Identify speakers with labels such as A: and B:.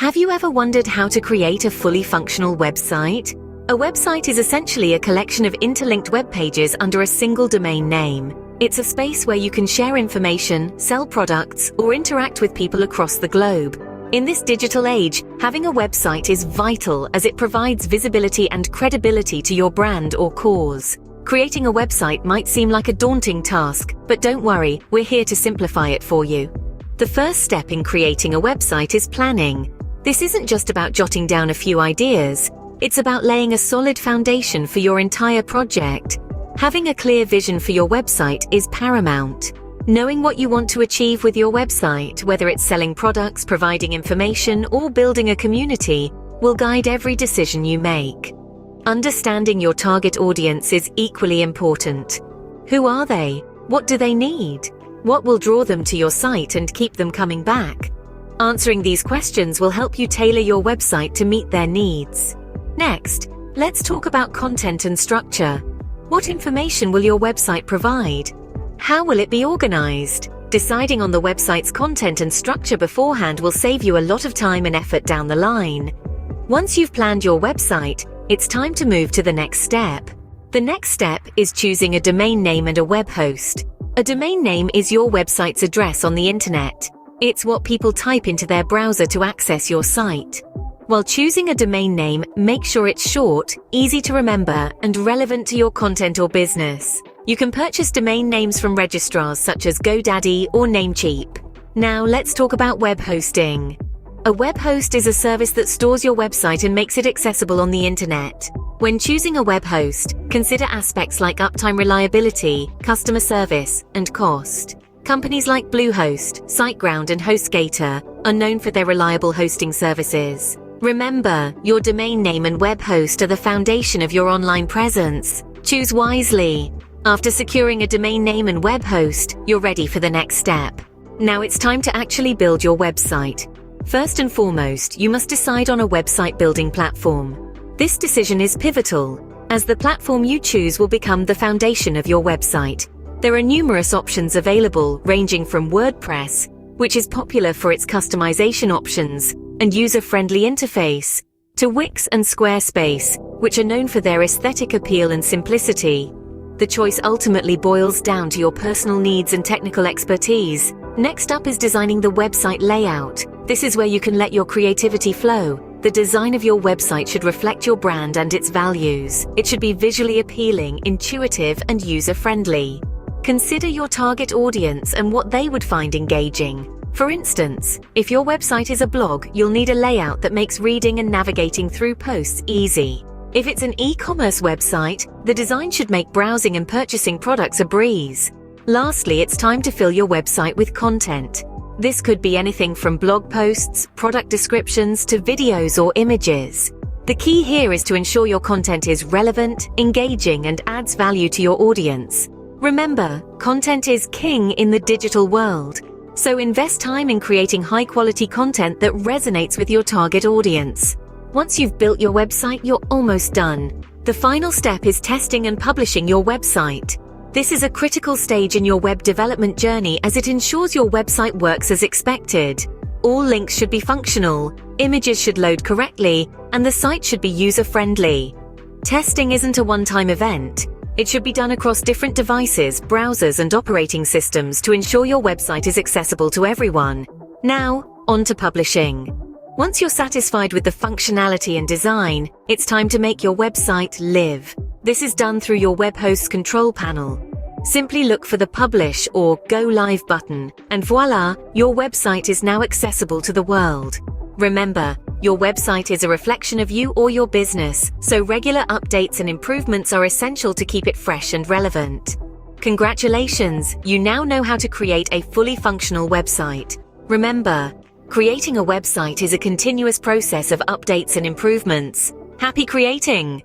A: Have you ever wondered how to create a fully functional website? A website is essentially a collection of interlinked web pages under a single domain name. It's a space where you can share information, sell products, or interact with people across the globe. In this digital age, having a website is vital as it provides visibility and credibility to your brand or cause. Creating a website might seem like a daunting task, but don't worry, we're here to simplify it for you. The first step in creating a website is planning. This isn't just about jotting down a few ideas. It's about laying a solid foundation for your entire project. Having a clear vision for your website is paramount. Knowing what you want to achieve with your website, whether it's selling products, providing information, or building a community, will guide every decision you make. Understanding your target audience is equally important. Who are they? What do they need? What will draw them to your site and keep them coming back? Answering these questions will help you tailor your website to meet their needs. Next, let's talk about content and structure. What information will your website provide? How will it be organized? Deciding on the website's content and structure beforehand will save you a lot of time and effort down the line. Once you've planned your website, it's time to move to the next step. The next step is choosing a domain name and a web host. A domain name is your website's address on the internet. It's what people type into their browser to access your site. While choosing a domain name, make sure it's short, easy to remember, and relevant to your content or business. You can purchase domain names from registrars such as GoDaddy or Namecheap. Now let's talk about web hosting. A web host is a service that stores your website and makes it accessible on the internet. When choosing a web host, consider aspects like uptime reliability, customer service, and cost. Companies like Bluehost, SiteGround, and HostGator are known for their reliable hosting services. Remember, your domain name and web host are the foundation of your online presence. Choose wisely. After securing a domain name and web host, you're ready for the next step. Now it's time to actually build your website. First and foremost, you must decide on a website building platform. This decision is pivotal, as the platform you choose will become the foundation of your website. There are numerous options available, ranging from WordPress, which is popular for its customization options and user-friendly interface, to Wix and Squarespace, which are known for their aesthetic appeal and simplicity. The choice ultimately boils down to your personal needs and technical expertise. Next up is designing the website layout. This is where you can let your creativity flow. The design of your website should reflect your brand and its values. It should be visually appealing, intuitive, and user-friendly. Consider your target audience and what they would find engaging. For instance, if your website is a blog, you'll need a layout that makes reading and navigating through posts easy. If it's an e-commerce website, the design should make browsing and purchasing products a breeze. Lastly, it's time to fill your website with content. This could be anything from blog posts, product descriptions, to videos or images. The key here is to ensure your content is relevant, engaging, and adds value to your audience. Remember, content is king in the digital world. So invest time in creating high-quality content that resonates with your target audience. Once you've built your website, you're almost done. The final step is testing and publishing your website. This is a critical stage in your web development journey as it ensures your website works as expected. All links should be functional, images should load correctly, and the site should be user-friendly. Testing isn't a one-time event. It should be done across different devices, browsers, and operating systems to ensure your website is accessible to everyone. Now, on to publishing. Once you're satisfied with the functionality and design, it's time to make your website live. This is done through your web host's control panel. Simply look for the Publish or Go Live button, and voila, your website is now accessible to the world. Remember, your website is a reflection of you or your business, so regular updates and improvements are essential to keep it fresh and relevant. Congratulations, you now know how to create a fully functional website. Remember, creating a website is a continuous process of updates and improvements. Happy creating!